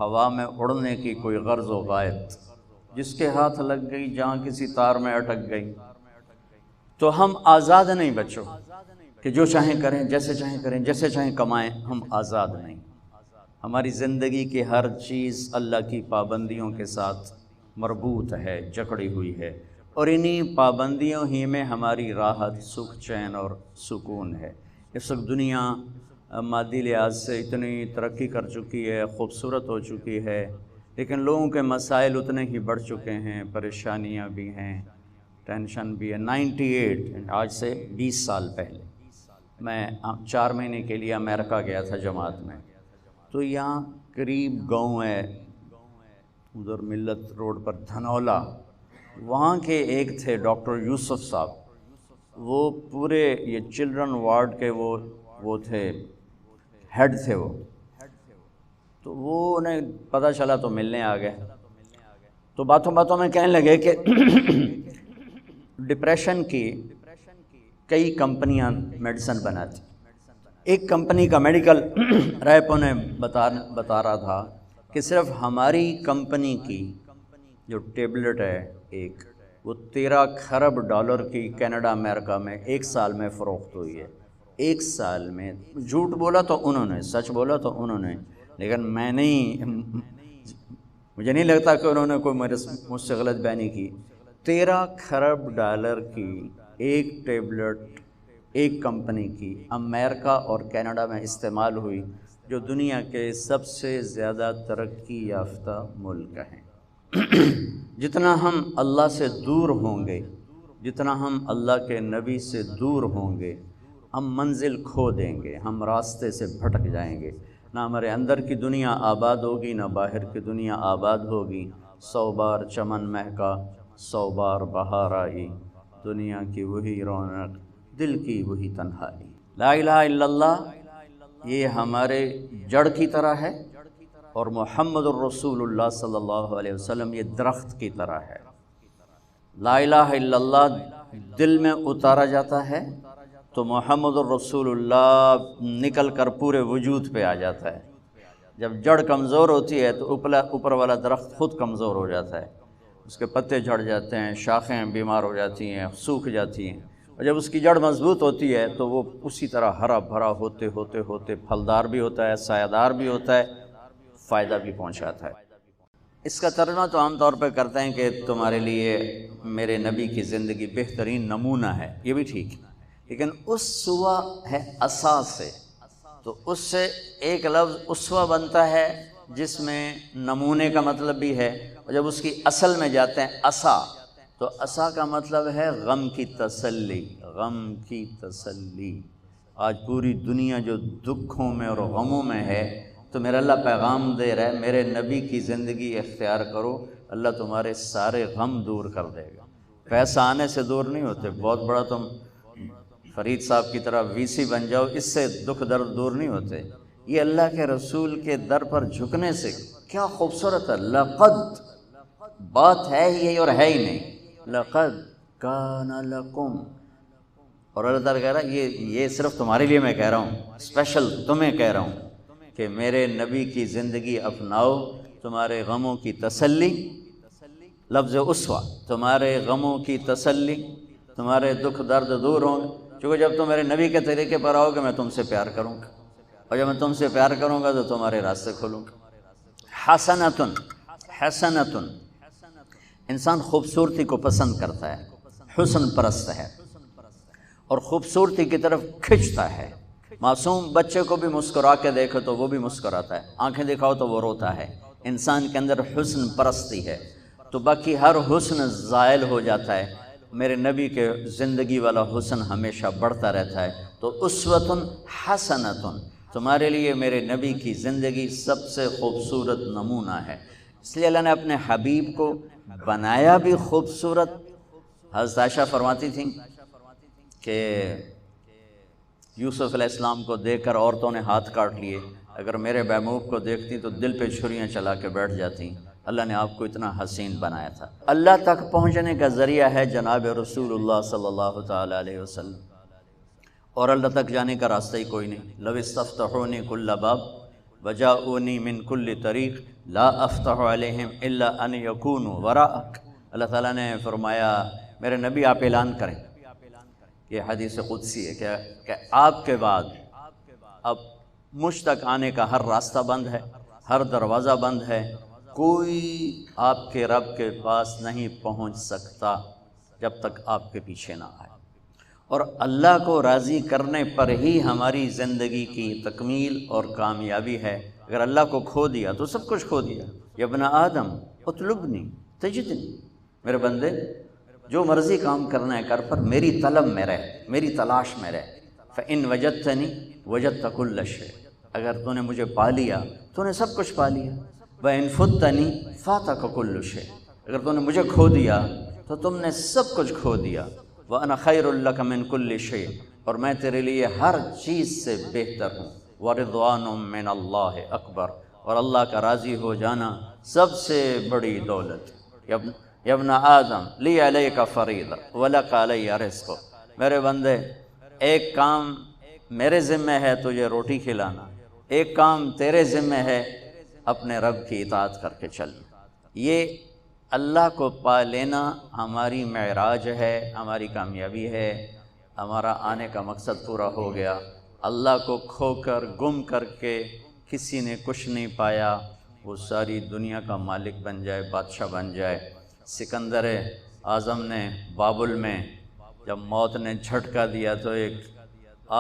ہوا میں اڑنے کی کوئی غرض و غایت، جس کے ہاتھ لگ گئی جہاں کسی تار میں اٹک گئی۔ تو ہم آزاد نہیں بچوں کہ جو چاہیں کریں، جیسے چاہیں کریں، جیسے چاہیں کمائیں، ہم آزاد نہیں۔ ہماری زندگی کی ہر چیز اللہ کی پابندیوں کے ساتھ مربوط ہے، جکڑی ہوئی ہے، اور انہی پابندیوں ہی میں ہماری راحت، سکھ، چین اور سکون ہے۔ اس وقت دنیا مادی لحاظ سے اتنی ترقی کر چکی ہے، خوبصورت ہو چکی ہے، لیکن لوگوں کے مسائل اتنے ہی بڑھ چکے ہیں، پریشانیاں بھی ہیں، ٹینشن بھی ہے۔ 98 آج سے 20 سال پہلے میں 4 مہینے کے لیے امریکہ گیا تھا جماعت میں، تو یہاں قریب گاؤں ہے ادھر ملت روڈ پر دھنولا، وہاں کے ایک تھے ڈاکٹر یوسف صاحب، وہ پورے یہ چلڈرن وارڈ کے وہ تھے، ہیڈ تھے وہ، تو وہ انہیں پتہ چلا تو ملنے آ گئے، تو باتوں باتوں میں کہنے لگے کہ ڈپریشن کی کئی کمپنیاں میڈیسن بناتی، ایک کمپنی کا میڈیکل ریپ انہیں بتا رہا تھا کہ صرف ہماری کمپنی کی جو ٹیبلٹ ہے ایک، وہ 13 خرب ڈالر کی کینیڈا امریکہ میں 1 سال میں فروخت ہوئی ہے۔ 1 سال میں، جھوٹ بولا تو انہوں نے، سچ بولا تو انہوں نے، لیکن میں نہیں، مجھے نہیں لگتا کہ انہوں نے کوئی مجھ سے غلط بیانی کی۔ 13 خرب ڈالر کی ایک ٹیبلٹ ایک کمپنی کی امریکہ اور کینیڈا میں استعمال ہوئی، جو دنیا کے سب سے زیادہ ترقی یافتہ ملک ہیں۔ جتنا ہم اللہ سے دور ہوں گے، جتنا ہم اللہ کے نبی سے دور ہوں گے، ہم منزل کھو دیں گے، ہم راستے سے بھٹک جائیں گے، نہ ہمارے اندر کی دنیا آباد ہوگی، نہ باہر کی دنیا آباد ہوگی۔ 100 بار چمن مہکا، 100 بار بہار آئی، دنیا کی وہی رونق، دل کی وہی تنہائی۔ لا الہ الا اللہ یہ ہمارے جڑ کی طرح ہے، اور محمد الرسول اللہ صلی اللہ علیہ وسلم یہ درخت کی طرح ہے۔ لا الہ الا اللہ دل میں اتارا جاتا ہے تو محمد الرسول اللہ نکل کر پورے وجود پہ آ جاتا ہے۔ جب جڑ کمزور ہوتی ہے تو اوپر والا درخت خود کمزور ہو جاتا ہے، اس کے پتے جھڑ جاتے ہیں، شاخیں بیمار ہو جاتی ہیں، سوکھ جاتی ہیں، اور جب اس کی جڑ مضبوط ہوتی ہے تو وہ اسی طرح ہرا بھرا ہوتے ہوتے ہوتے پھلدار بھی ہوتا ہے، سایہ دار بھی ہوتا ہے، فائدہ بھی پہنچاتا ہے۔ اس کا ترجمہ تو عام طور پہ کرتے ہیں کہ تمہارے لیے میرے نبی کی زندگی بہترین نمونہ ہے، یہ بھی ٹھیک ہے، لیکن اسوہ ہے عصا سے، تو اس سے ایک لفظ اسوہ بنتا ہے جس میں نمونے کا مطلب بھی ہے، اور جب اس کی اصل میں جاتے ہیں عصا، تو عصا کا مطلب ہے غم کی تسلی، غم کی تسلی۔ آج پوری دنیا جو دکھوں میں اور غموں میں ہے، تو میرا اللہ پیغام دے رہا ہے میرے نبی کی زندگی اختیار کرو، اللہ تمہارے سارے غم دور کر دے گا۔ پیسہ آنے سے دور نہیں ہوتے، بہت بڑا تم فرید صاحب کی طرح وی بن جاؤ، اس سے دکھ درد دور نہیں ہوتے۔ یہ اللہ کے رسول کے در پر جھکنے سے کیا خوبصورت ہے۔ لقد بات ہے ہی اور ہے ہی نہیں، لقد کان لکم، اور اللہ تعالیٰ کہہ رہا ہے یہ صرف تمہارے لیے میں کہہ رہا ہوں، اسپیشل تمہیں کہہ رہا ہوں کہ میرے نبی کی زندگی اپناؤ، تمہارے غموں کی تسلی، لفظ اسوہ، تمہارے غموں کی تسلی، تمہارے دکھ درد دور ہوں، چونکہ جب تم میرے نبی کے طریقے پر آؤ گے میں تم سے پیار کروں گا، اور جب میں تم سے پیار کروں گا تو تمہارے راستے کھولوں گا۔ حسنتن، حسنتن، انسان خوبصورتی کو پسند کرتا ہے، حسن پرست ہے، اور خوبصورتی کی طرف کھنچتا ہے۔ معصوم بچے کو بھی مسکرا کے دیکھو تو وہ بھی مسکراتا ہے، آنکھیں دکھاؤ تو وہ روتا ہے۔ انسان کے اندر حسن پرستی ہے، تو باقی ہر حسن زائل ہو جاتا ہے، میرے نبی کے زندگی والا حسن ہمیشہ بڑھتا رہتا ہے۔ تو اسوۃ حسنۃ، تمہارے لیے میرے نبی کی زندگی سب سے خوبصورت نمونہ ہے۔ اس لیے اللہ نے اپنے حبیب کو بنایا بھی خوبصورت۔ حضرت عائشہ فرماتی تھیں کہ یوسف علیہ السلام کو دیکھ کر عورتوں نے ہاتھ کاٹ لیے، اگر میرے محبوب کو دیکھتی تو دل پہ چھریاں چلا کے بیٹھ جاتی۔ اللہ نے آپ کو اتنا حسین بنایا تھا۔ اللہ تک پہنچنے کا ذریعہ ہے جناب رسول اللہ صلی اللہ تعالیٰ علیہ وسلم، اور اللہ تک جانے کا راستہ ہی کوئی نہیں۔ لو استفتحونی کل باب وجاؤنی من کل طریق لا افتح علیہم الا ان یکونوا وراءک۔ اللہ تعالیٰ نے فرمایا میرے نبی آپ اعلان کریں، یہ حدیث قدسی ہے کہ آپ کے بعد اب مجھ تک آنے کا ہر راستہ بند ہے، ہر دروازہ بند ہے، کوئی آپ کے رب کے پاس نہیں پہنچ سکتا جب تک آپ کے پیچھے نہ آئے۔ اور اللہ کو راضی کرنے پر ہی ہماری زندگی کی تکمیل اور کامیابی ہے۔ اگر اللہ کو کھو دیا تو سب کچھ کھو دیا۔ یا ابن آدم اطلبنی تجدنی، میرے بندے جو مرضی کام کرنا ہے کر، پر میری طلب میں رہ، میری تلاش میں رہ۔ فإن وجدتنی وجدت کل شیء، اگر تو نے مجھے پا لیا تو نے سب کچھ پا لیا۔ وإن فتنی فاتک کل شیء، اگر تو نے مجھے کھو دیا تو تم نے سب کچھ کھو دیا۔ وأنا خیر لک من کل شیء، اور میں تیرے لیے ہر چیز سے بہتر ہوں۔ ورضوان من اللہ اکبر، اور اللہ کا راضی ہو جانا سب سے بڑی دولت۔ یا ابن آدم لی علیک فریضہ ولک علی رزق، میرے بندے ایک کام میرے ذمہ ہے تجھے روٹی کھلانا، ایک کام تیرے ذمہ ہے اپنے رب کی اطاعت کر کے چلنا۔ یہ اللہ کو پا لینا ہماری معراج ہے، ہماری کامیابی ہے، ہمارا آنے کا مقصد پورا ہو گیا۔ اللہ کو کھو کر گم کر کے کسی نے کچھ نہیں پایا، وہ ساری دنیا کا مالک بن جائے، بادشاہ بن جائے۔ سکندر اعظم نے بابل میں جب موت نے جھٹکا دیا تو ایک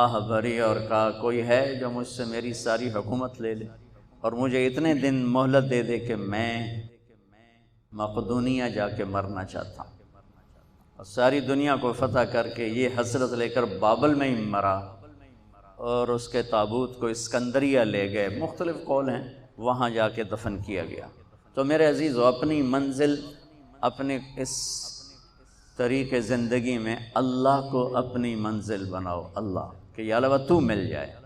آہ بھری اور کہا کوئی ہے جو مجھ سے میری ساری حکومت لے لے اور مجھے اتنے دن مہلت دے دے کہ میں مقدونیہ جا کے مرنا چاہتا ہوں۔ اور ساری دنیا کو فتح کر کے یہ حسرت لے کر بابل میں ہی مرا، اور اس کے تابوت کو اسکندریہ لے گئے، مختلف قول ہیں، وہاں جا کے دفن کیا گیا۔ تو میرے عزیزو، اپنی منزل، اپنے اس طریق زندگی میں اللہ کو اپنی منزل بناؤ، اللہ کہ یا اللہ تو مل جائے۔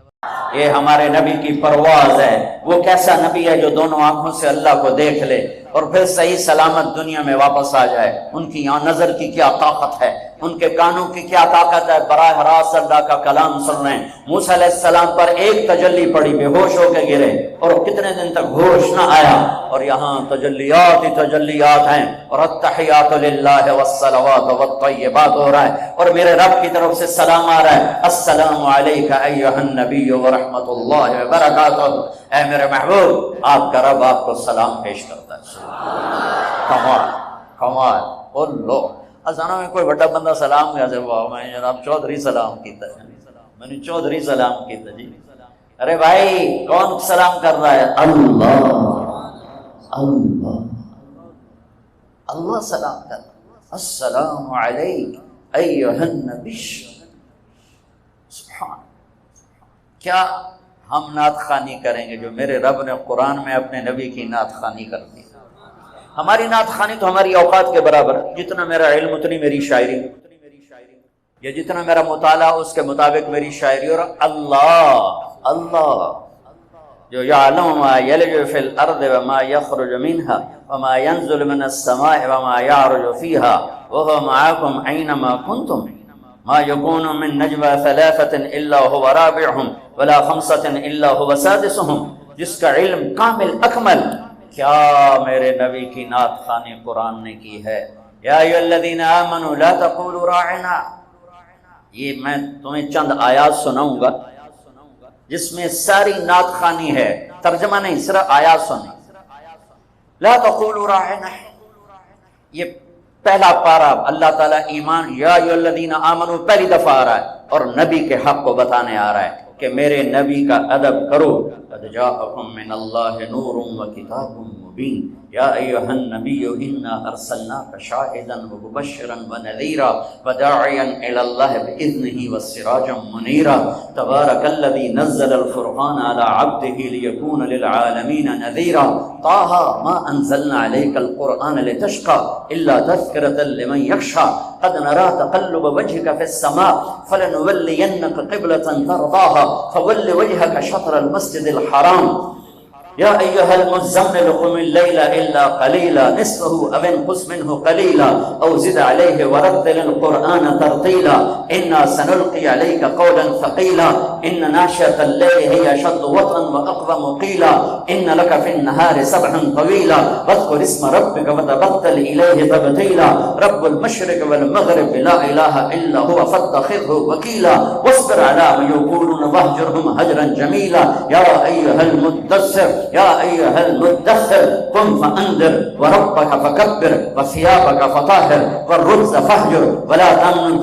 یہ ہمارے نبی کی پرواز ہے۔ وہ کیسا نبی ہے جو دونوں آنکھوں سے اللہ کو دیکھ لے اور پھر صحیح سلامت دنیا میں واپس آ جائے۔ ان کی یہاں نظر کی کیا طاقت ہے، ان کے کانوں کی کیا طاقت ہے، براہ راست اللہ کا کلام سن رہے ہیں۔ موسیٰ علیہ السلام پر ایک تجلی پڑی، بے ہوش ہو کے گرے اور کتنے دن تک ہوش نہ آیا، اور یہاں تجلیات ہی تجلیات ہیں، اور التحیات للہ والصلوات والطیبات ہو رہا ہے، اور میرے رب کی طرف سے سلام آ رہا ہے، السلام علیک ایھا النبی ورحمۃ اللہ وبرکاتہ۔ اے میرے محبوب، آپ کا رب آپ کو سلام پیش کرتا ہے۔ کمال کمال اللہ۔ ازانوں میں کوئی بڑا بندہ سلام کیا سے واہ میں جناب چودھری سلام کیتا ہے، میں نے چودھری سلام کیتا جی۔ ارے بھائی کون سلام کر رہا ہے؟ اللہ اللہ اللہ سلام کر رہا ہے۔ السلام علیک ایھا النبی۔ سبحان، کیا ہم نعت خوانی کریں گے جو میرے رب نے قرآن میں اپنے نبی کی نعت خوانی کر دی۔ ہماری نعت خوانی تو ہماری اوقات کے برابر، جتنا میرا علم اتنی میری شاعری، یا جتنا میرا مطالعہ اس کے مطابق میری شاعری۔ اور اللہ اللہ جو یعلم ما یلج فی الارض وما یخرج منها وما ينزل من السماء وما يعرج فيها وهو معكم اينما كنتم ما يكون من نجوى ثلاثة الا هو رابعهم ولا خمسة الا هو سادسهم، جس کا علم کامل اکمل۔ کیا میرے نبی کی نعت خوانی قرآن نے کی ہے؟ یا ایھا الذین آمنوا لا تقولوا راعنا۔ یہ میں تمہیں چند آیات سناؤں گا جس میں ساری نعت خوانی ہے، ترجمہ نہیں، صرف آیات سنیں۔ لا تقولوا راعنا، یہ پہلا پارا اللہ تعالیٰ ایمان، یا ایھا الذین آمنوا پہلی دفعہ آ رہا ہے اور نبی کے حق کو بتانے آ رہا ہے کہ میرے نبی کا ادب کرو۔ قد جاءکم من اللہ نور وکتاب مبین یا ایھا النبی انا ارسلناک شاہدا ومبشرا ونذیرا وداعیا الی اللہ باذنہ وسراجا منیرا تبارک الذی نزل الفرقان علی عبدہ لیکون للعالمین نذیرا طٰہ ما انزلنا علیک القرآن لتشقى الا تذکرۃ لمن یخشى قد نرى تقلب وجهك في السماء فلنولينك قبلة ترضاها فول وجهك شطر المسجد الحرام۔ یا ایھا المزمل قم اللیل الا قلیلا نصفه او انقص منه قلیلا او زد علیہ ورتل القرآن ترتیلا انا سنلقی علیک قولا ثقیلا ان ناشئة الليل هي اشد وطئا واقوم قیلا ان لك في النهار سبحا طویلا واذکر اسم ربک وتبتل الیہ تبتیلا رب المشرق والمغرب لا الہ الا هو فاتخذه وکیلا واصبر على ما يقولون واهجرهم هجرا جميلا يا ايها المدثر يا ايها المدثر قم فانذر وربك فكبر وثيابك فطهر والرجز فاهجر ولا تمنن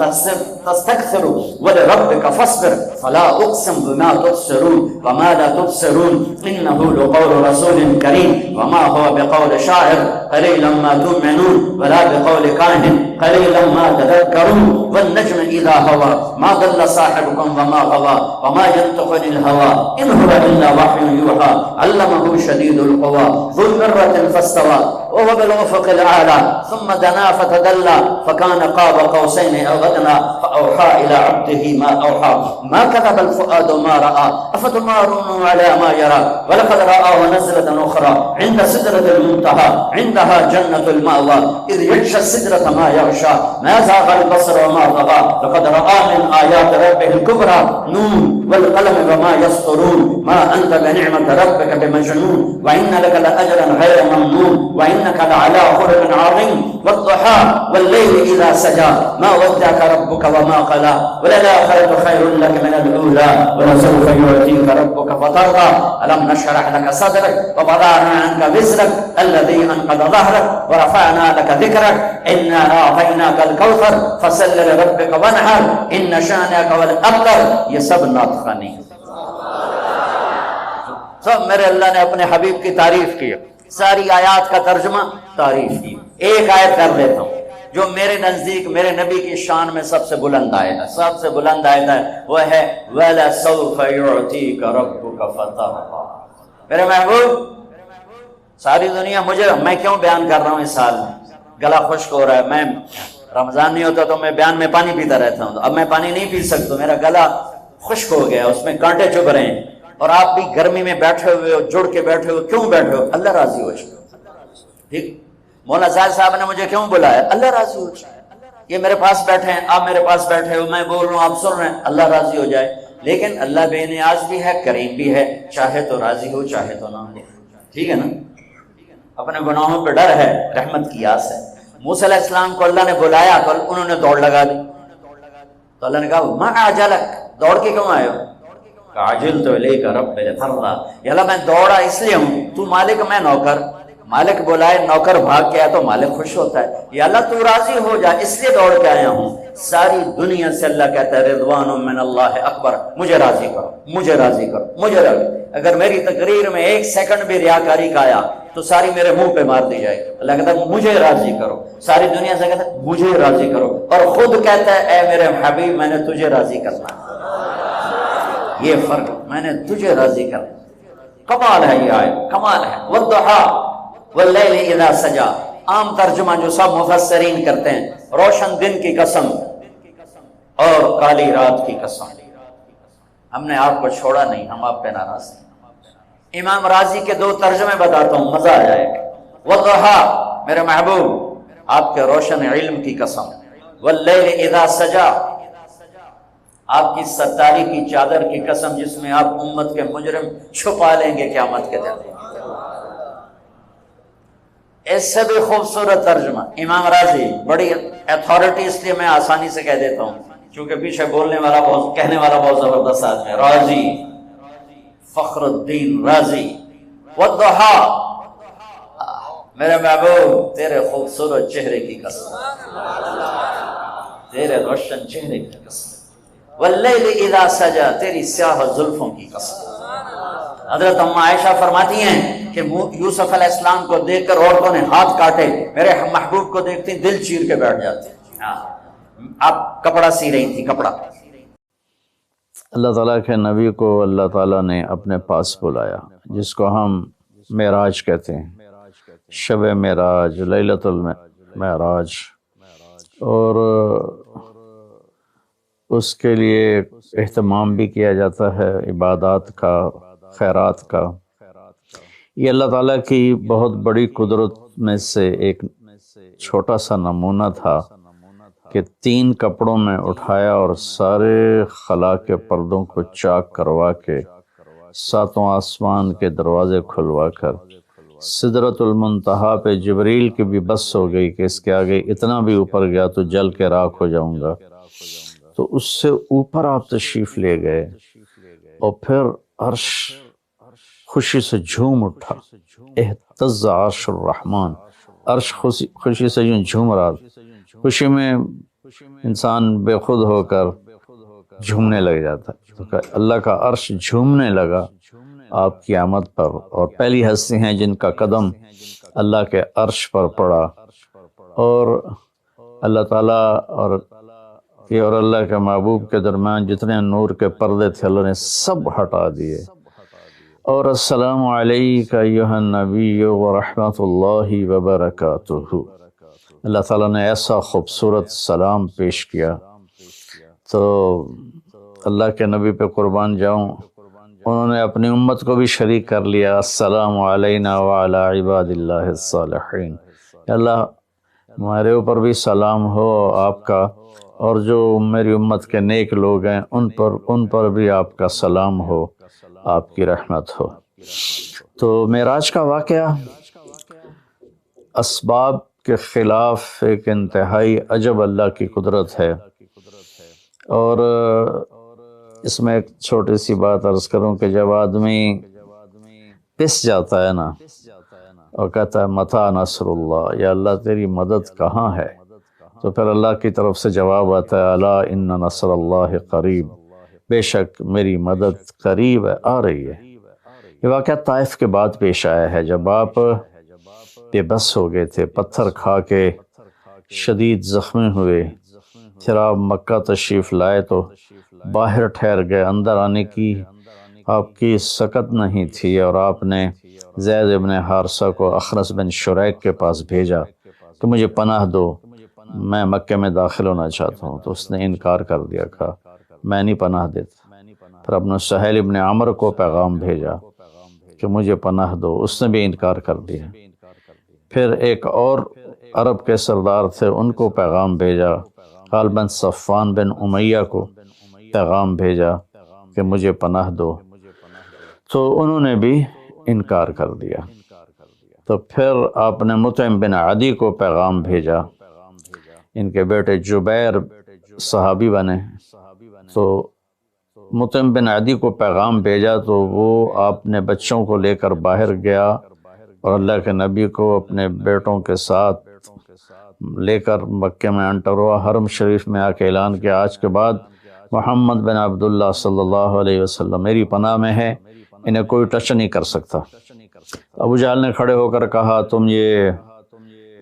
تستكثر ولربك فاصبر فلا اقسم بما تبصرون وما لا تبصرون انه لقول رسول كريم وما هو بقول شاعر قليلا ما تؤمنون ولا بقول كاهن قليلا ما تذكرون والنجم اذا هوى ما ضل صاحبكم وما غوى وما ينطق عن الهوى ان هو الا وحي يوحى علمه شديد القوى ذو مرة فاستوى وهو بالافق الاعلى ثم دنا فتدلى فكان قاب قوسين او ادنى فاوحى الى عبده ما اوحى ما كذب الفؤاد ما راى افتمارون على ما يرى ولقد رآه نزلة اخرى عند سدرة المنتهى عندها جنة المأوى اذ يغشى السدرة ما يغشى ما زاغ البصر وما طغى لقد رأى من آيات ربه الكبرى نون والقلم وما يسطرون ما أنت بنعمة ربك بمجنون وإن لك لأجرا غير ممنون وإنك لعلى خلق عظيم والضحى والليل إذا سجى ما ودعك ربك وما قلى وللآخرة خير لك من الأولى ولسوف يعطيك ربك فترضى ألم نشرح لك صدرك ووضعنا عنك وزرك الذي أنقض ظهرك ورفعنا لك ذكرك إنا أعطيناك الكوثر فصل لربك وانحر إن شانئك هو الأبتر. یہ سب نعت خوانی سب میرے اللہ نے اپنے حبیب کی تعریف کی، ساری آیات کا ترجمہ تعریف کی. ایک آیت کر دیتا ہوں جو میرے نزدیک میرے نبی کی شان میں سب سے بلند آیت ہے، سب سے بلند آیت ہے، وہ ہے وَلَسَوْفَ يُعْتِيكَ رَبُّكَ فَتَرْضَىٰ. میرے محبوب، ساری دنیا مجھے، میں کیوں بیان کر رہا ہوں اس سال میں، گلا خشک ہو رہا ہے، میں رمضان نہیں ہوتا تو میں بیان میں پانی پیتا رہتا ہوں، اب میں پانی نہیں پی سکتا، میرا گلا خشک ہو گیا، اس میں کانٹے چبھ رہے ہیں، اور آپ بھی گرمی میں بیٹھے ہوئے ہو، جڑ کے بیٹھے ہو. کیوں بیٹھے ہو؟ اللہ راضی ہو جائے. ٹھیک، مولانا زاہد صاحب نے مجھے کیوں بلایا؟ اللہ راضی ہو جائے. یہ میرے پاس بیٹھے ہیں، آپ میرے پاس بیٹھے ہو، میں بول رہا ہوں، آپ سن رہے ہیں، اللہ راضی ہو جائے. لیکن اللہ بے نیاز بھی ہے، کریم بھی ہے، چاہے تو راضی ہو چاہے تو نہ ہو. ٹھیک ہے نا؟ اپنے گناہوں پہ ڈر ہے، رحمت کی آس ہے. موسیٰ علیہ السلام کو اللہ نے بلایا تو انہوں نے دوڑ لگا دی، تو اللہ نے کہا ما اعجلک، دوڑ کے کیوں آئے ہو؟ عجلت الیک رب لترضیٰ، یا اللہ میں دوڑا اس لیے ہوں، تو مالک میں نوکر، مالک بلائے نوکر بھاگ کے آیا تو مالک خوش ہوتا ہے. یا اللہ تو راضی ہو جا، اس لیے دوڑ کے آیا ہوں. ساری دنیا سے اللہ کہتا ہے رضوان من اللہ اکبر، مجھے راضی کرو، مجھے راضی کرو، مجھے راضی. اگر میری تقریر میں ایک سیکنڈ بھی ریاکاری کا آیا تو ساری میرے منہ پہ مار دی جائے. اللہ کہتا ہے مجھے راضی کرو. ساری دنیا سے کہتا ہے مجھے راضی کرو، اور خود کہتا ہے اے میرے حبیب میں نے تجھے راضی کرنا. یہ فرق، میں نے تجھے راضی کرنا. کمال ہے یہ آیت، کمال ہے. والضحیٰ واللیل اذا سجا، عام ترجمہ جو سب مفسرین کرتے ہیں، روشن دن کی قسم اور کالی رات کی قسم. ہم نے آپ کو چھوڑا نہیں، ہم آپ پہ ناراض نہیں. امام راضی کے دو ترجمے بتاتا ہوں، مزہ آ جائے گا. والضحیٰ، میرے محبوب آپ کے روشن علم کی قسم. واللیل اذا سجا، آپ کی ستاری کی چادر کی قسم جس میں آپ امت کے مجرم چھپا لیں گے قیامت کے دن. اس سے بھی خوبصورت ترجمہ امام راضی، بڑی اتھارٹی اس لیے میں آسانی سے کہہ دیتا ہوں کیونکہ پیچھے بولنے والا بہت، کہنے والا بہت زبردست آدمی ہے. راضی، فخر الدین رازی. والضحیٰ، میرے محبوب تیرے خوبصورت چہرے کی قسم، تیرے روشن چہرے کی قسم. واللیل اذا سجا، تیری سیاہ زلفوں کی قسم. حضرت ام عائشہ فرماتی ہیں کہ یوسف علیہ السلام کو دیکھ کر عورتوں نے ہاتھ کاٹے، میرے محبوب کو دیکھتی دل چیر کے بیٹھ جاتے. آپ کپڑا سی رہی تھی، کپڑا. اللہ تعالیٰ کے نبی کو اللہ تعالیٰ نے اپنے پاس بلایا، جس کو ہم معراج کہتے ہیں، شب معراج، لیلۃ المعراج. اور اس کے لیے اہتمام بھی کیا جاتا ہے، عبادات کا، خیرات کا. یہ اللہ تعالیٰ کی بہت بڑی قدرت میں سے ایک چھوٹا سا نمونہ تھا کہ 3 کپڑوں میں اٹھایا اور سارے خلا کے پردوں کو چاک کروا کے 7 آسمان کے دروازے کھلوا کر سدرۃ المنتہا پہ جبریل کی بھی بس ہو گئی کہ اس کے آگے اتنا بھی اوپر گیا تو جل کے راکھ ہو جاؤں گا، تو اس سے اوپر آپ تشریف لے گئے اور پھر عرش خوشی سے جھوم اٹھا، اہتز عرش الرحمن، عرش خوشی سے یوں جھوم رہا، خوشی میں انسان بے خود ہو کر جھومنے لگ جاتا ہے، تو اللہ کا عرش جھومنے لگا آپ کی آمد پر، اور پہلی ہستی ہیں جن کا قدم اللہ کے عرش پر پڑا، اور اللہ تعالیٰ اور اللہ کے محبوب کے درمیان جتنے نور کے پردے تھے اللہ نے سب ہٹا دیے، اور السلام علیک ایھا النبی ورحمۃ اللہ وبرکاتہ، اللہ تعالیٰ نے ایسا خوبصورت سلام پیش کیا۔ تو اللہ کے نبی پہ قربان جاؤں، انہوں نے اپنی امت کو بھی شریک کر لیا، السلام علینا وعلی عباد اللہ الصالحین، اللہ ہمارے اوپر بھی سلام ہو آپ کا، اور جو میری امت کے نیک لوگ ہیں ان پر بھی آپ کا سلام ہو، آپ کی رحمت ہو۔ تو معراج کا واقعہ اسباب کے خلاف ایک انتہائی عجب اللہ کی قدرت ہے، اور اس میں ایک چھوٹی سی بات عرض کروں کہ جب آدمی پس جاتا ہے نا اور کہتا ہے متى نصر اللہ، یا اللہ تیری مدد کہاں ہے، تو پھر اللہ کی طرف سے جواب آتا ہے الا ان نصر اللہ قریب، بے شک میری مدد قریب ہے، آ رہی ہے۔ یہ واقعہ طائف کے بعد پیش آیا ہے، جب آپ بے بس ہو گئے تھے، پتھر کھا کے شدید زخمی ہوئے، پھر آپ مکہ تشریف لائے تو باہر ٹھہر گئے، اندر آنے کی آپ کی سکت نہیں تھی، اور آپ نے زید ابن حارثہ کو اخنس بن شریک کے پاس بھیجا کہ مجھے پناہ دو، میں مکہ میں داخل ہونا چاہتا ہوں، تو اس نے انکار کر دیا، کہا میں نہیں پناہ دیتا۔ پھر اپنے سہیل ابن عمر کو پیغام بھیجا کہ مجھے پناہ دو، اس نے بھی انکار کر دیا۔ پھر ایک اور عرب کے سردار تھے، ان کو پیغام بھیجا، غالباً صفوان بن امیہ کو پیغام بھیجا کہ مجھے پناہ دو، تو انہوں نے بھی انکار کر دیا۔ تو پھر آپ نے مطعم بن عدی کو پیغام بھیجا، ان کے بیٹے جبیر صحابی بنے، تو مطعم بن عدی کو پیغام بھیجا تو وہ آپ نے بچوں کو لے کر باہر گیا، اور اللہ کے نبی کو اپنے بیٹوں کے ساتھ لے کر مکہ میں انٹر ہوا، حرم شریف میں آ کے اعلان کیا آج کے بعد محمد بن عبداللہ صلی اللہ علیہ وسلم میری پناہ میں ہے، انہیں کوئی ٹچ نہیں کر سکتا۔ ابو جہل نے کھڑے ہو کر کہا تم یہ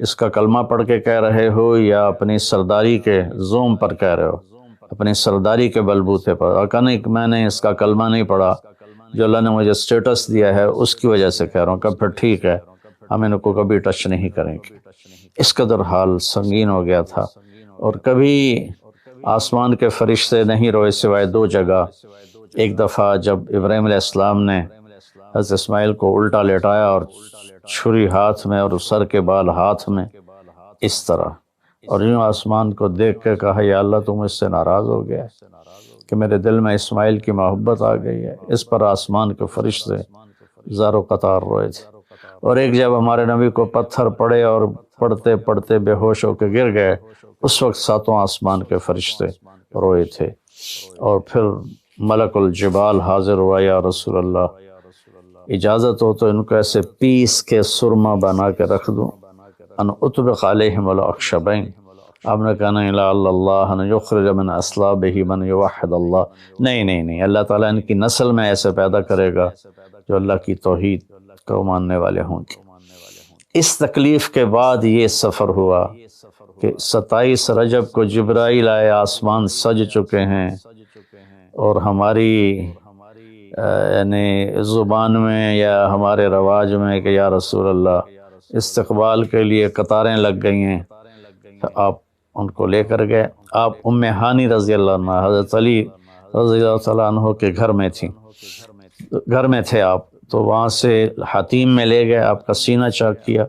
اس کا کلمہ پڑھ کے کہہ رہے ہو یا اپنی سرداری کے زوم پر کہہ رہے ہو، اپنی سرداری کے بلبوتے پر؟ اور کہا نہیں، میں نے اس کا کلمہ نہیں پڑھا، جو اللہ نے مجھے سٹیٹس دیا ہے اس کی وجہ سے کہہ رہا ہوں۔ کہ پھر ٹھیک ہے، ہم ان کو کبھی ٹچ نہیں کریں گے۔ اس قدر حال سنگین ہو گیا تھا، اور کبھی آسمان کے فرشتے نہیں روئے سوائے 2 جگہ۔ ایک دفعہ جب ابراہیم علیہ السلام نے حضرت اسماعیل کو الٹا لیٹایا اور چھری ہاتھ میں اور سر کے بال ہاتھ میں اس طرح، اور یوں آسمان کو دیکھ کے کہا یا اللہ تم اس سے ناراض ہو گیا ہے کہ میرے دل میں اسماعیل کی محبت آ گئی ہے۔ اس پر آسمان کے فرشتے زار و قطار روئے تھے۔ اور ایک جب ہمارے نبی کو پتھر پڑے اور پڑھتے پڑھتے بے ہوش ہو کے گر گئے، اس وقت 7 آسمان کے فرشتے روئے تھے۔ اور پھر ملک الجبال حاضر ہوا، یا رسول اللہ اجازت ہو تو ان کو ایسے پیس کے سرما بنا کے رکھ دوں، ان اطبق علیہم الاخشبین۔ آپ نے کہا نہیں، لعل اللہ ان یخرج من اصلابہ من یوحد اللہ، نہیں، اللہ تعالیٰ ان کی نسل میں ایسے پیدا کرے گا جو اللہ کی توحید کو ماننے والے ہوں گے۔ اس تکلیف کے بعد یہ سفر ہوا کہ 27 رجب کو جبرائیل آئے، آسمان سج چکے ہیں، اور ہماری یعنی زبان میں یا ہمارے رواج میں کہ یا رسول اللہ استقبال کے لیے قطاریں لگ گئی ہیں، آپ ان کو لے کر گئے۔ آپ ام ہانی رضی اللہ عنہ حضرت علی رضی اللہ تعالیٰ عنہ کے گھر میں تھیں، گھر میں تھے آپ، تو وہاں سے حتیم میں لے گئے، آپ کا سینہ چاک کیا،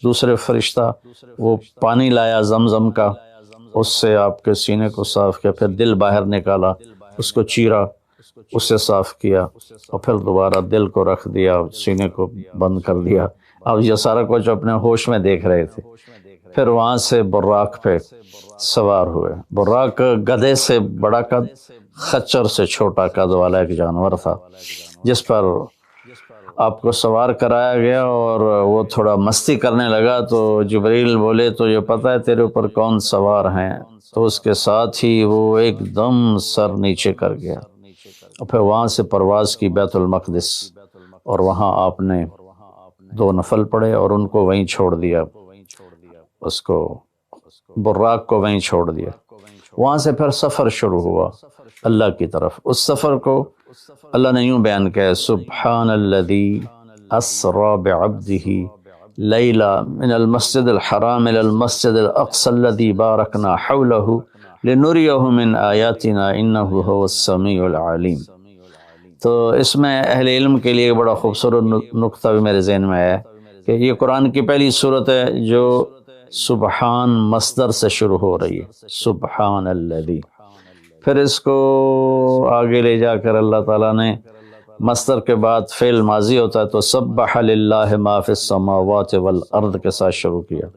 دوسرے فرشتہ وہ پانی لایا زمزم کا، اس سے آپ کے سینے کو صاف کیا، پھر دل باہر نکالا، اس کو چیرا، اس سے صاف کیا، اور پھر دوبارہ دل کو رکھ دیا، سینے کو بند کر دیا۔ اب یہ سارا کچھ اپنے ہوش میں دیکھ رہے تھے۔ پھر وہاں سے براق پہ سوار ہوئے۔ براق گدھے سے بڑا قد، خچر سے چھوٹا قد والا ایک جانور تھا، جس پر آپ کو سوار کرایا گیا، اور وہ تھوڑا مستی کرنے لگا تو جبریل بولے تو یہ پتہ ہے تیرے اوپر کون سوار ہیں؟ تو اس کے ساتھ ہی وہ ایک دم سر نیچے کر گیا، اور پھر وہاں سے پرواز کی بیت المقدس، اور وہاں آپ نے 2 نفل پڑھے اور ان کو وہیں چھوڑ دیا، اس کو براق کو وہیں چھوڑ دیا۔ وہاں سے پھر سفر شروع ہوا اللہ کی طرف۔ اس سفر کو اللہ نے یوں بیان کیا، سبحان الذی اسری بعبدہ لیلا من المسجد الحرام الى المسجد الاقصى الذی بارکنا حولہ لنریہ من آیاتنا انہ هو السمیع العلیم۔ تو اس میں اہل علم کے لیے بڑا خوبصورت نقطہ بھی میرے ذہن میں ہے کہ یہ قرآن کی پہلی صورت ہے جو سبحان مصدر سے شروع ہو رہی ہے، سبحان الذی۔ پھر اس کو آگے لے جا کر اللہ تعالیٰ نے مصدر کے بعد فعل ماضی ہوتا ہے تو سبح للہ ما فی السماوات والارض کے ساتھ شروع کیا،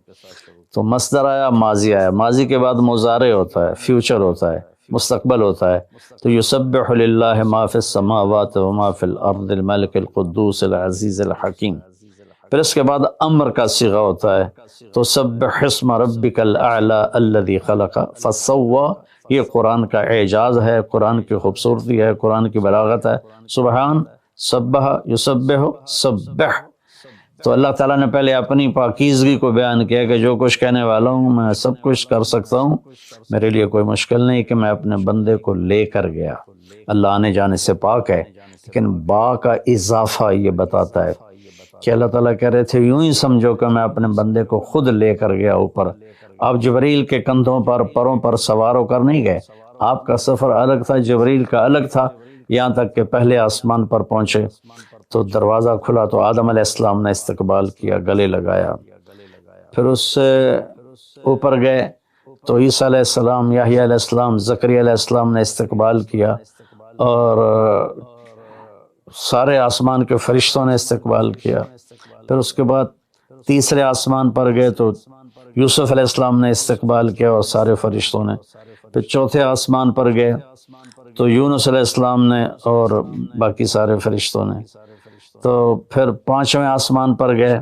تو مصدر آیا، ماضی آیا، ماضی کے بعد مضارع ہوتا ہے، فیوچر ہوتا ہے، مستقبل ہوتا ہے، تو یسبح للہ ما فی السماوات وما فی الارض الملک القدوس العزیز الحکیم۔ پھر اس کے بعد امر کا صیغہ ہوتا ہے تو سبح اسم ربک الاعلی الذی خلق فسوی۔ یہ قرآن کا اعجاز ہے، قرآن کی خوبصورتی ہے، قرآن کی بلاغت ہے۔ سبحان، سبح، یسبح، سبح۔ تو اللہ تعالیٰ نے پہلے اپنی پاکیزگی کو بیان کیا کہ جو کچھ کہنے والا ہوں میں سب کچھ کر سکتا ہوں، میرے لیے کوئی مشکل نہیں کہ میں اپنے بندے کو لے کر گیا۔ اللہ آنے جانے سے پاک ہے، لیکن با کا اضافہ یہ بتاتا ہے کہ اللہ تعالیٰ کہہ رہے تھے یوں ہی سمجھو کہ میں اپنے بندے کو خود لے کر گیا اوپر۔ آپ جبریل کے کندھوں پر، پروں پر سوار ہو کر نہیں گئے، آپ کا سفر الگ تھا، جبریل کا الگ تھا، یہاں تک کہ پہلے آسمان پر پہنچے تو دروازہ کھلا تو آدم علیہ السلام نے استقبال کیا، گلے لگایا۔ پھر اس سے اوپر گئے تو عیسیٰ علیہ السلام، یحییٰ علیہ السلام، زکریا علیہ السلام نے استقبال کیا، اور سارے آسمان کے فرشتوں نے استقبال کیا۔ پھر اس کے بعد تیسرے آسمان پر گئے تو یوسف علیہ السلام نے استقبال کیا اور سارے فرشتوں نے۔ پھر چوتھے آسمان پر گئے تو یونس علیہ السلام نے اور باقی سارے فرشتوں نے۔ تو پھر پانچویں آسمان پر گئے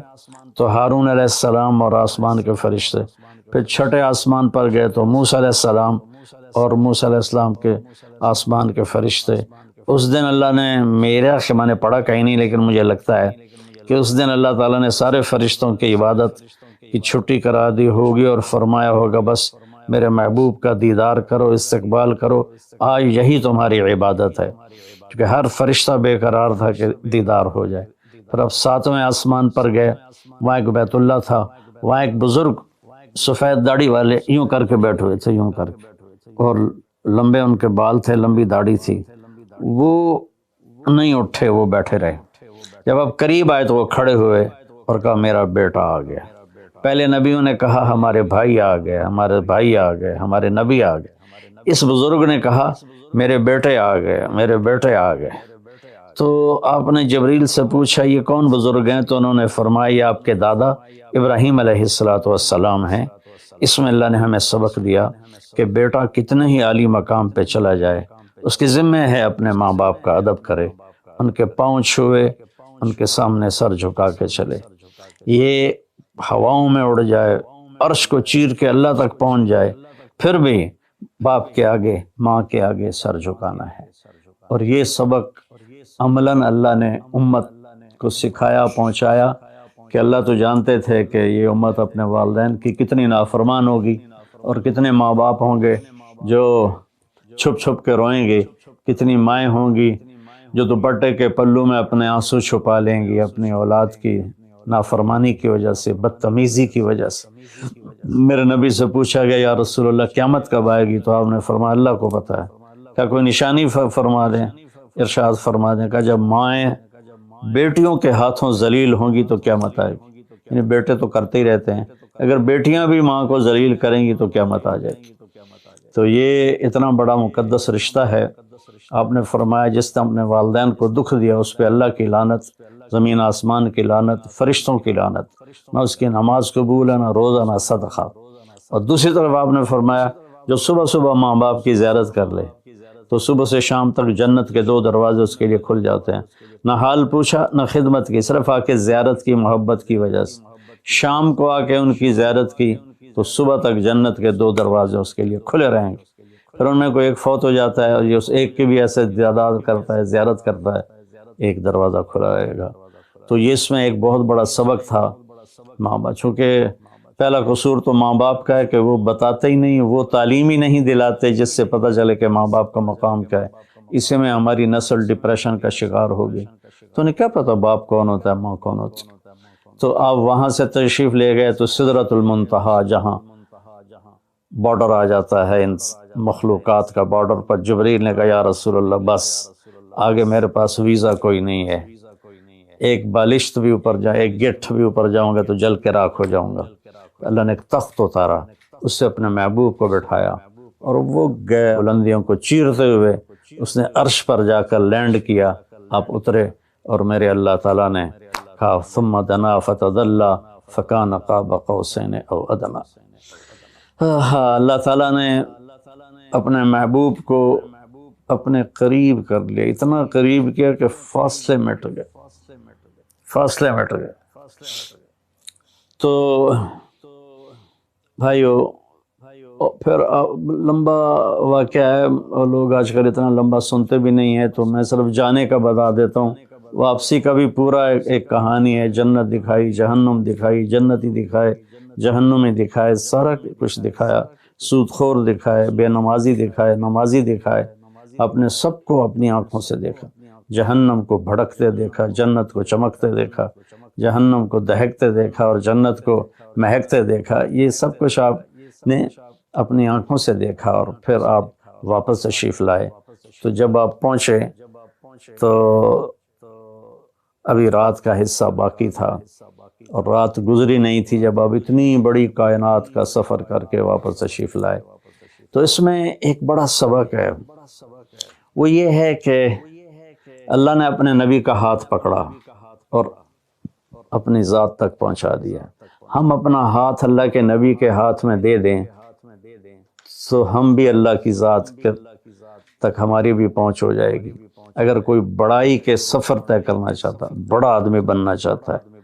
تو ہارون علیہ السلام اور آسمان کے فرشتے۔ پھر چھٹے آسمان پر گئے تو موسیٰ علیہ السلام اور موسیٰ علیہ السلام کے آسمان کے فرشتے۔ اس دن اللہ نے، میرا کہ میں نے پڑھا کہیں نہیں لیکن مجھے لگتا ہے کہ اس دن اللہ تعالیٰ نے سارے فرشتوں کی عبادت کی چھٹی کرا دی ہوگی اور فرمایا ہوگا بس میرے محبوب کا دیدار کرو، استقبال کرو، آج یہی تمہاری عبادت ہے، کیونکہ ہر فرشتہ بے قرار تھا کہ دیدار ہو جائے۔ پھر اب ساتویں آسمان پر گئے، وہاں ایک بیت اللہ تھا، وہاں ایک بزرگ سفید داڑھی والے یوں کر کے بیٹھے ہوئے تھے، یوں کر کے، اور لمبے ان کے بال تھے، لمبی داڑھی تھی، وہ نہیں اٹھے، وہ بیٹھے رہے۔ جب اب قریب آئے تو وہ کھڑے ہوئے اور کہا میرا بیٹا آ گیا۔ پہلے نبیوں نے کہا ہمارے بھائی آ گئے، ہمارے بھائی آ گئے، ہمارے نبی آ گئے۔ اس بزرگ نے کہا میرے بیٹے آ گئے، میرے بیٹے آ گئے۔ تو آپ نے جبریل سے پوچھا یہ کون بزرگ ہیں؟ تو انہوں نے فرمایا یہ آپ کے دادا ابراہیم علیہ السلام ہیں۔ اس میں اللہ نے ہمیں سبق دیا کہ بیٹا کتنے ہی عالی مقام پہ چلا جائے، اس کے ذمہ ہے اپنے ماں باپ کا ادب کرے، ان کے پاؤں چھوئے، ان کے سامنے سر جھکا کے چلے، یہ ہواؤں میں اڑ جائے، عرش کو چیر کے اللہ تک پہنچ جائے، پھر بھی باپ کے آگے، ماں کے آگے سر جھکانا ہے۔ اور یہ سبق عملاً اللہ نے امت کو سکھایا، پہنچایا کہ اللہ تو جانتے تھے کہ یہ امت اپنے والدین کی کتنی نافرمان ہوگی اور کتنے ماں باپ ہوں گے جو چھپ چھپ کے روئیں گے، کتنی مائیں ہوں گی جو دوپٹے کے پلو میں اپنے آنسو چھپا لیں گی اپنی اولاد کی نافرمانی کی وجہ سے، بدتمیزی کی وجہ سے۔ میرے نبی سے پوچھا گیا یا رسول اللہ قیامت کب آئے گی؟ تو آپ نے فرمایا اللہ کو پتہ ہے۔ کیا کوئی نشانی فرما دیں؟ ارشاد فرما دیں کہ جب مائیں بیٹیوں کے ہاتھوں ذلیل ہوں گی تو قیامت آئے گی، یعنی بیٹے تو کرتے ہی رہتے ہیں، اگر بیٹیاں بھی ماں کو ذلیل کریں گی تو قیامت آ جائے گی۔ تو یہ اتنا بڑا مقدس رشتہ ہے۔ آپ نے فرمایا جس نے اپنے والدین کو دکھ دیا اس پہ اللہ کی لعنت، زمین آسمان کی لعنت، فرشتوں کی لعنت، نہ اس کی نماز قبول ہے، نہ روزہ، نہ صدقہ۔ اور دوسری طرف آپ نے فرمایا جو صبح صبح ماں باپ کی زیارت کر لے تو صبح سے شام تک جنت کے 2 دروازے اس کے لیے کھل جاتے ہیں، نہ حال پوچھا نہ خدمت کی، صرف آ کے زیارت کی محبت کی وجہ سے، شام کو آ کے ان کی زیارت کی تو صبح تک جنت کے 2 دروازے اس کے لیے کھلے رہیں گے۔ پھر ان میں کوئی ایک فوت ہو جاتا ہے اور یہ اس ایک کی بھی ایسے زیادہ کرتا ہے، زیارت کرتا ہے، ایک دروازہ کھلا رہے گا۔ تو یہ اس میں ایک بہت بڑا سبق تھا ماں باپ، چونکہ پہلا قصور تو ماں باپ کا ہے کہ وہ بتاتے ہی نہیں، وہ تعلیم ہی نہیں دلاتے جس سے پتہ چلے کہ ماں باپ کا مقام کیا ہے۔ اسی میں ہماری نسل ڈپریشن کا شکار ہو گئی، تو انہیں کیا پتہ باپ کون ہوتا ہے، ماں کون ہوتی ہے۔ تو آپ وہاں سے تشریف لے گئے تو سدرۃ المنتہا، جہاں بارڈر آ جاتا ہے ان مخلوقات کا، بارڈر پر جبریل نے کہا یا رسول اللہ بس آگے میرے پاس ویزا کوئی نہیں ہے، ایک بالشت بھی اوپر جائے، ایک گٹھ بھی اوپر جاؤں گا تو جل کے راکھ ہو جاؤں گا۔ اللہ نے ایک تخت اتارا، اس سے اپنے محبوب کو بٹھایا اور وہ گئے بلندیوں کو چیرتے ہوئے، اس نے عرش پر جا کر لینڈ کیا، آپ اترے اور میرے اللہ تعالیٰ نے کہا ثم دنا فتدلی فکان قاب قوسین او ادنی۔ اللہ تعالیٰ نے اپنے محبوب کو اپنے قریب کر لیا، اتنا قریب کیا کہ فاصلے مٹ گئے، فاصلے مٹ گئے۔ تو بھائیو پھر لمبا واقعہ ہے، اور لوگ آج کل اتنا لمبا سنتے بھی نہیں ہیں، تو میں صرف جانے کا بتا دیتا ہوں۔ واپسی کا بھی پورا ایک کہانی ہے، جنت دکھائی، جہنم دکھائی، جنتی دکھائے، جہنمی دکھائے، سارا کچھ دکھایا، سود خور دکھائے، بے نمازی دکھائے، نمازی دکھائے، اپنے سب کو اپنی آنکھوں سے دیکھا، جہنم کو بھڑکتے دیکھا، جنت کو چمکتے دیکھا، جہنم کو دہکتے دیکھا اور جنت کو مہکتے دیکھا۔ یہ سب کچھ آپ نے اپنی آنکھوں سے دیکھا، اور پھر آپ واپس تشریف لائے۔ تو جب آپ پہنچے تو ابھی رات کا حصہ باقی تھا اور رات گزری نہیں تھی جب آپ اتنی بڑی کائنات کا سفر کر کے واپس تشریف لائے۔ تو اس میں ایک بڑا سبق ہے، وہ یہ ہے کہ اللہ نے اپنے نبی کا ہاتھ پکڑا اور اپنی ذات تک پہنچا دیا۔ ہم اپنا ہاتھ اللہ کے نبی کے ہاتھ میں دے دیں تو ہم بھی اللہ کی ذات تک ہماری بھی پہنچ ہو جائے گی۔ اگر کوئی بڑائی کے سفر طے کرنا چاہتا، بڑا آدمی بننا چاہتا ہے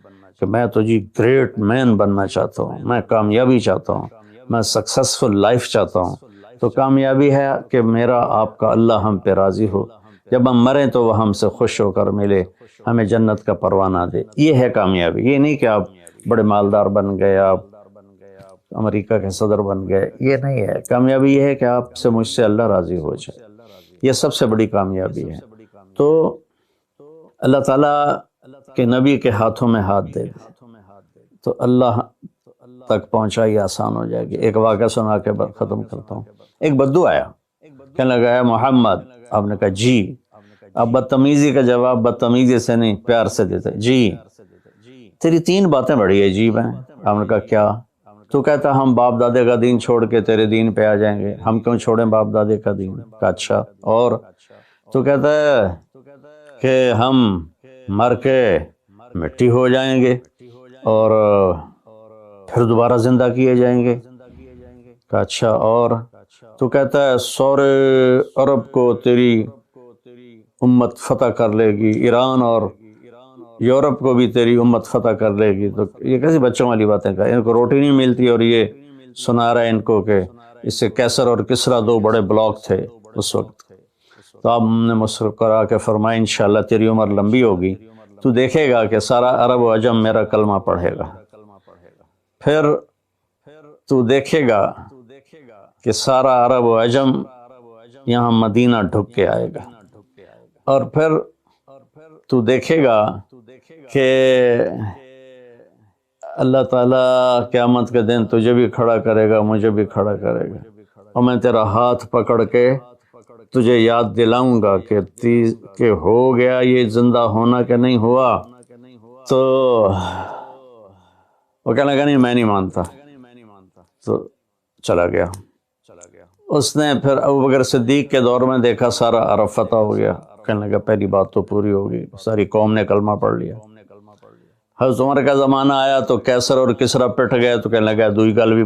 کہ میں تو جی گریٹ مین بننا چاہتا ہوں، میں کامیابی چاہتا ہوں، میں سکسیسفل لائف چاہتا ہوں، تو کامیابی ہے کہ میرا آپ کا اللہ ہم پہ راضی ہو، جب ہم مریں تو وہ ہم سے خوش ہو کر ملے، ہمیں جنت کا پروانہ دے۔ یہ ہے کامیابی، یہ نہیں کہ آپ بڑے مالدار بن گئے، آپ امریکہ کے صدر بن گئے، یہ نہیں ہے۔ کامیابی یہ ہے کہ آپ سے مجھ سے اللہ راضی ہو جائے، یہ سب سے بڑی کامیابی ہے۔ تو اللہ تعالیٰ کے نبی کے ہاتھوں میں ہاتھ دے دے تو اللہ تک پہنچائی آسان ہو جائے گی۔ ایک واقعہ سنا کے ختم کرتا ہوں۔ ایک بدو آیا، کہنے لگا ہے محمد، آپ نے کہا جی۔ آپ بدتمیزی کا جواب بدتمیزی سے نہیں پیار سے دیتے، جی تیری 3 باتیں بڑی عجیب ہیں۔ آپ نے کہا کیا؟ تو کہتا ہم باپ دادے کا دین چھوڑ کے تیرے دین پہ آ جائیں گے۔ ہم کیوں چھوڑیں باپ دادے کا دین؟ کہا اچھا اور؟ تو کہتا ہے کہ ہم مر کے مٹی ہو جائیں گے اور پھر دوبارہ زندہ کیے جائیں گے۔ کہا اچھا اور؟ تو کہتا ہے سورے عرب کو تیری امت فتح کر لے گی، ایران اور یورپ کو بھی تیری امت فتح کر لے گی۔ تو یہ کیسی بچوں والی باتیں کہا، ان کو روٹی نہیں ملتی اور یہ سنا رہا ہے ان کو کہ اس سے کیسر اور کسرا 2 بڑے بلاک تھے اس وقت۔ تو آپ نے مسکرا کے فرمایا انشاءاللہ تیری عمر لمبی ہوگی، تو دیکھے گا کہ سارا عرب و عجم میرا کلمہ پڑھے گا، پھر تو دیکھے گا کہ سارا عرب و عجم یہاں مدینہ ڈھک کے آئے گا، اور پھر تو دیکھے گا کہ اللہ تعالیٰ قیامت کے دن تجھے بھی کھڑا کرے گا، مجھے بھی کھڑا کرے گا، اور میں تیرا ہاتھ پکڑ کے تجھے یاد دلاؤں گا کہ ہو گیا یہ زندہ ہونا کہ نہیں ہوا، تو وہ کہنے لگا نہیں میں نہیں مانتا، تو چلا گیا۔ اس نے پھر ابوبکر صدیق کے دور میں دیکھا سارا عرب فتح ہو گیا، کہنے لگا پہلی بات تو پوری ہوگی، ساری قوم نے کلمہ پڑھ لیا۔ حضرت عمر کا زمانہ آیا تو کیسر اور کسریٰ پٹ گئے، تو کہنے لگا دوئی گل بھی